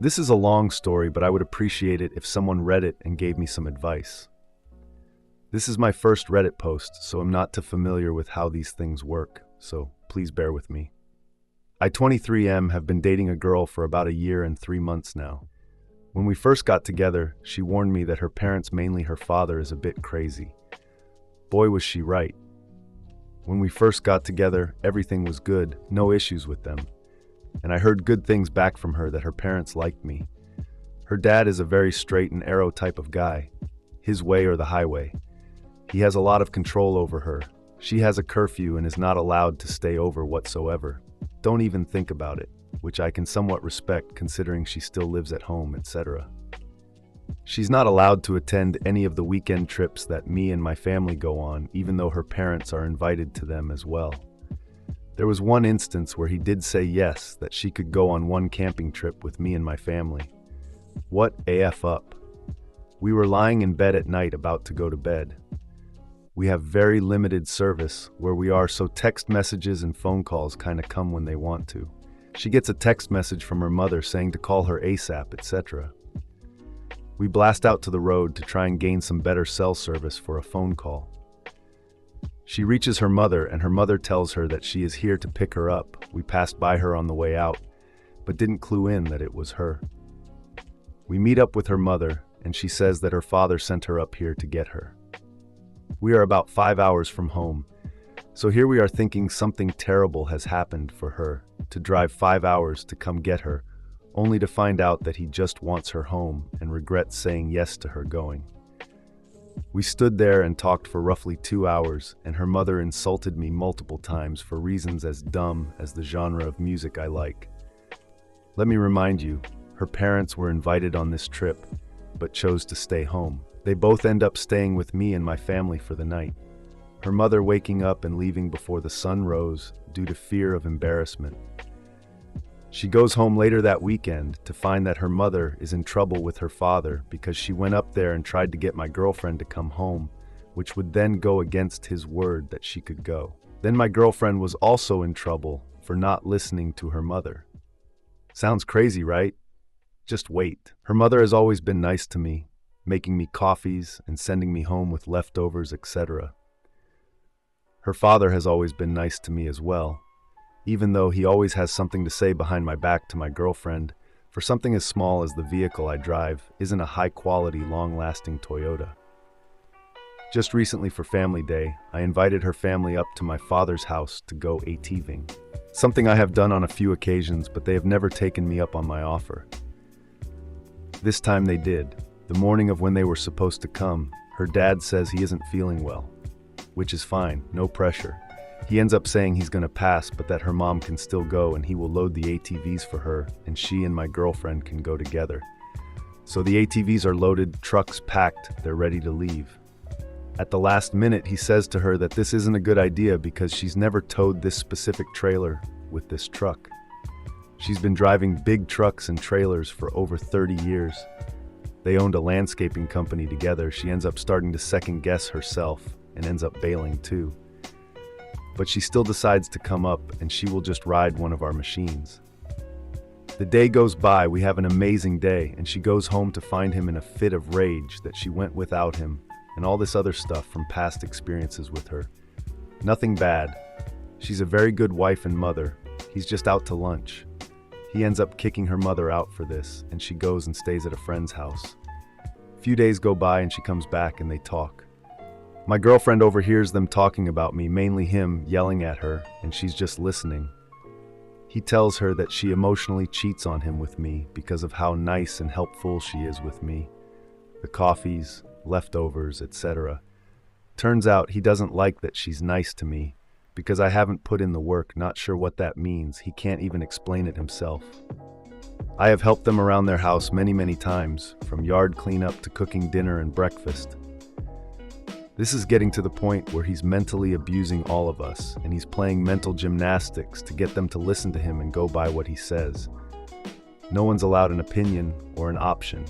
This is a long story, but I would appreciate it if someone read it and gave me some advice. This is my first Reddit post, so I'm not too familiar with how these things work, so please bear with me. I, 23M, have been dating a girl for about a year and 3 months now. When we first got together, she warned me that her parents, mainly her father, is a bit crazy. Boy, was she right. When we first got together, everything was good, no issues with them. And I heard good things back from her that her parents liked me. Her dad is a very straight and arrow type of guy. His way or the highway. He has a lot of control over her. She has a curfew and is not allowed to stay over whatsoever. Don't even think about it, which I can somewhat respect considering she still lives at home, etc. She's not allowed to attend any of the weekend trips that me and my family go on, even though her parents are invited to them as well. There was one instance where he did say yes, that she could go on one camping trip with me and my family. What AF up? We were lying in bed at night about to go to bed. We have very limited service where we are, so text messages and phone calls kind of come when they want to. She gets a text message from her mother saying to call her ASAP, etc. We blast out to the road to try and gain some better cell service for a phone call. She reaches her mother, and her mother tells her that she is here to pick her up. We passed by her on the way out, but didn't clue in that it was her. We meet up with her mother, and she says that her father sent her up here to get her. We are about 5 hours from home, so here we are thinking something terrible has happened for her to drive 5 hours to come get her, only to find out that he just wants her home and regrets saying yes to her going. We stood there and talked for roughly 2 hours, and her mother insulted me multiple times for reasons as dumb as the genre of music I like. Let me remind you, her parents were invited on this trip, but chose to stay home. They both end up staying with me and my family for the night. Her mother waking up and leaving before the sun rose due to fear of embarrassment. She goes home later that weekend to find that her mother is in trouble with her father because she went up there and tried to get my girlfriend to come home, which would then go against his word that she could go. Then my girlfriend was also in trouble for not listening to her mother. Sounds crazy, right? Just wait. Her mother has always been nice to me, making me coffees and sending me home with leftovers, etc. Her father has always been nice to me as well, even though he always has something to say behind my back to my girlfriend for something as small as the vehicle I drive isn't a high-quality, long-lasting Toyota. Just recently for Family Day, I invited her family up to my father's house to go ATVing. Something I have done on a few occasions, but they have never taken me up on my offer. This time they did. The morning of when they were supposed to come, her dad says he isn't feeling well, which is fine, no pressure. He ends up saying he's going to pass, but that her mom can still go and he will load the ATVs for her and she and my girlfriend can go together. So the ATVs are loaded, trucks packed, they're ready to leave. At the last minute, he says to her that this isn't a good idea because she's never towed this specific trailer with this truck. She's been driving big trucks and trailers for over 30 years. They owned a landscaping company together. She ends up starting to second guess herself and ends up bailing too. But she still decides to come up and she will just ride one of our machines. The day goes by, we have an amazing day, and she goes home to find him in a fit of rage that she went without him and all this other stuff from past experiences with her. Nothing bad. She's a very good wife and mother. He's just out to lunch. He ends up kicking her mother out for this, and she goes and stays at a friend's house. A few days go by and she comes back and they talk. My girlfriend overhears them talking about me, mainly him yelling at her, and she's just listening. He tells her that she emotionally cheats on him with me because of how nice and helpful she is with me. The coffees, leftovers, etc. Turns out he doesn't like that she's nice to me because I haven't put in the work, not sure what that means. He can't even explain it himself. I have helped them around their house many times, from yard cleanup to cooking dinner and breakfast. This is getting to the point where he's mentally abusing all of us, and he's playing mental gymnastics to get them to listen to him and go by what he says. No one's allowed an opinion or an option.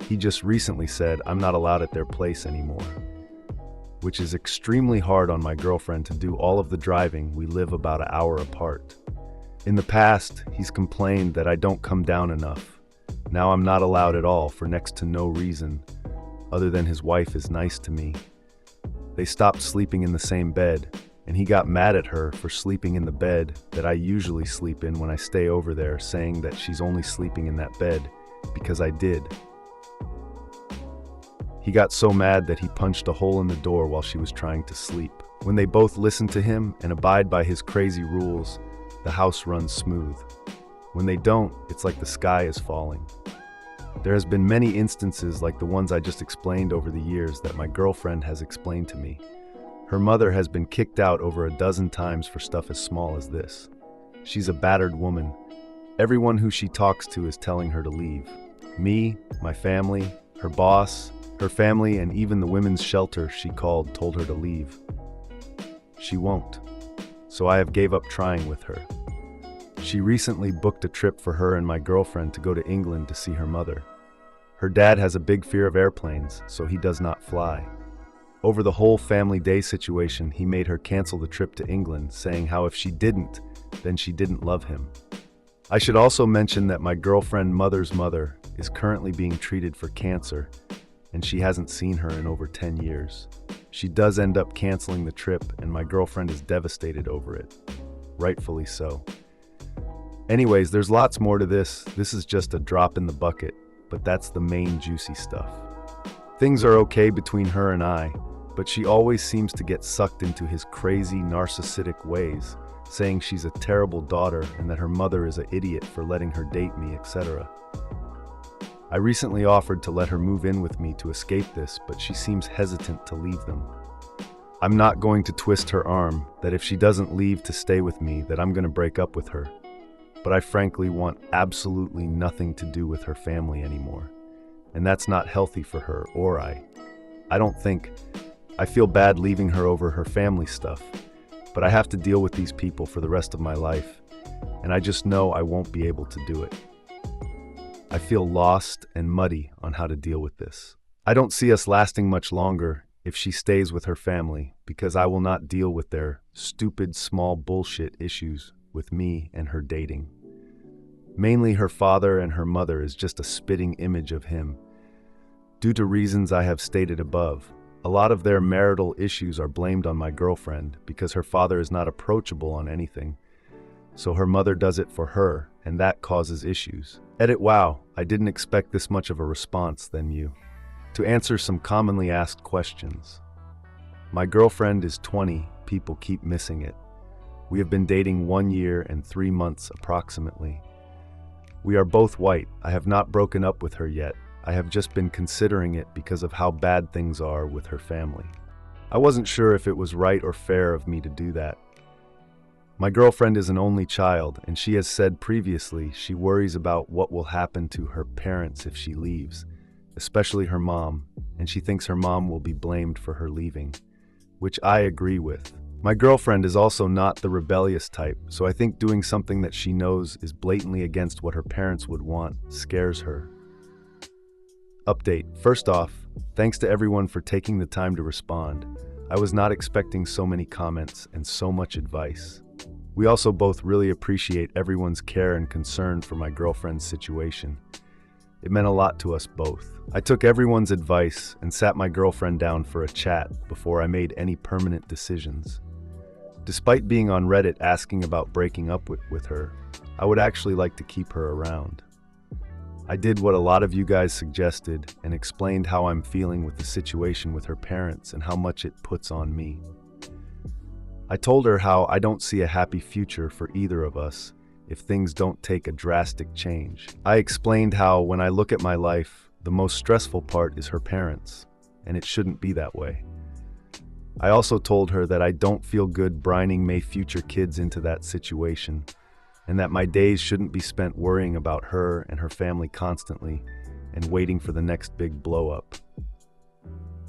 He just recently said, I'm not allowed at their place anymore, which is extremely hard on my girlfriend to do all of the driving. We live about an hour apart. In the past, he's complained that I don't come down enough. Now I'm not allowed at all for next to no reason, other than his wife is nice to me. They stopped sleeping in the same bed, and he got mad at her for sleeping in the bed that I usually sleep in when I stay over there, saying that she's only sleeping in that bed because I did. He got so mad that he punched a hole in the door while she was trying to sleep. When they both listen to him and abide by his crazy rules, the house runs smooth. When they don't, it's like the sky is falling. There has been many instances like the ones I just explained over the years that my girlfriend has explained to me. Her mother has been kicked out over a dozen times for stuff as small as this. She's a battered woman. Everyone who she talks to is telling her to leave. Me, my family, her boss, her family, and even the women's shelter she called told her to leave. She won't. So I have gave up trying with her. She recently booked a trip for her and my girlfriend to go to England to see her mother. Her dad has a big fear of airplanes, so he does not fly. Over the whole family day situation, he made her cancel the trip to England, saying how if she didn't, then she didn't love him. I should also mention that my girlfriend's mother's mother is currently being treated for cancer, and she hasn't seen her in over 10 years. She does end up canceling the trip, and my girlfriend is devastated over it. Rightfully so. Anyways, there's lots more to this. This is just a drop in the bucket, but that's the main juicy stuff. Things are okay between her and I, but she always seems to get sucked into his crazy narcissistic ways, saying she's a terrible daughter and that her mother is an idiot for letting her date me, etc. I recently offered to let her move in with me to escape this, but she seems hesitant to leave them. I'm not going to twist her arm, that if she doesn't leave to stay with me, that I'm going to break up with her. But I frankly want absolutely nothing to do with her family anymore. And that's not healthy for her or I. I feel bad leaving her over her family stuff, but I have to deal with these people for the rest of my life, and I just know I won't be able to do it. I feel lost and muddy on how to deal with this. I don't see us lasting much longer if she stays with her family, because I will not deal with their stupid small bullshit issues with me and her dating. Mainly her father and her mother is just a spitting image of him. Due to reasons I have stated above, a lot of their marital issues are blamed on my girlfriend because her father is not approachable on anything. So her mother does it for her, and that causes issues. Edit, wow, I didn't expect this much of a response than you. To answer some commonly asked questions. My girlfriend is 20, people keep missing it. We have been dating 1 year and 3 months approximately. We are both white. I have not broken up with her yet. I have just been considering it because of how bad things are with her family. I wasn't sure if it was right or fair of me to do that. My girlfriend is an only child, and she has said previously she worries about what will happen to her parents if she leaves, especially her mom, and she thinks her mom will be blamed for her leaving, which I agree with. My girlfriend is also not the rebellious type, so I think doing something that she knows is blatantly against what her parents would want scares her. Update. First off, thanks to everyone for taking the time to respond. I was not expecting so many comments and so much advice. We also both really appreciate everyone's care and concern for my girlfriend's situation. It meant a lot to us both. I took everyone's advice and sat my girlfriend down for a chat before I made any permanent decisions. Despite being on Reddit asking about breaking up with her, I would actually like to keep her around. I did what a lot of you guys suggested and explained how I'm feeling with the situation with her parents and how much it puts on me. I told her how I don't see a happy future for either of us if things don't take a drastic change. I explained how when I look at my life, the most stressful part is her parents, and it shouldn't be that way. I also told her that I don't feel good brining my future kids into that situation, and that my days shouldn't be spent worrying about her and her family constantly and waiting for the next big blow up.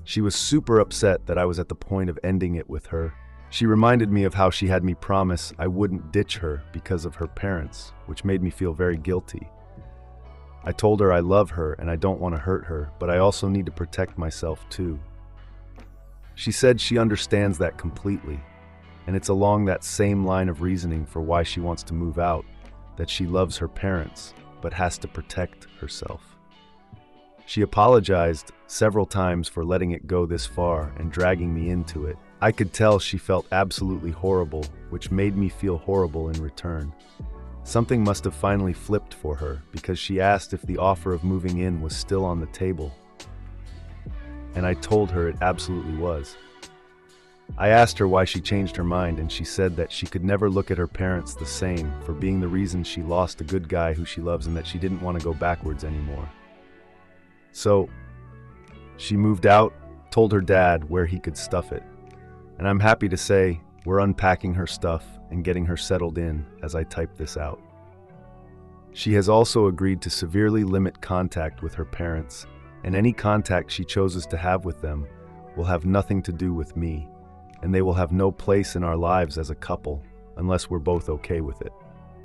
She was super upset that I was at the point of ending it with her. She reminded me of how she had me promise I wouldn't ditch her because of her parents, which made me feel very guilty. I told her I love her and I don't want to hurt her, but I also need to protect myself too. She said she understands that completely, and it's along that same line of reasoning for why she wants to move out, that she loves her parents, but has to protect herself. She apologized several times for letting it go this far and dragging me into it. I could tell she felt absolutely horrible, which made me feel horrible in return. Something must have finally flipped for her, because she asked if the offer of moving in was still on the table. And I told her it absolutely was. I asked her why she changed her mind, and she said that she could never look at her parents the same for being the reason she lost a good guy who she loves, and that she didn't want to go backwards anymore. So, she moved out, told her dad where he could stuff it. And I'm happy to say we're unpacking her stuff and getting her settled in as I type this out. She has also agreed to severely limit contact with her parents, and any contact she chooses to have with them will have nothing to do with me, and they will have no place in our lives as a couple unless we're both okay with it.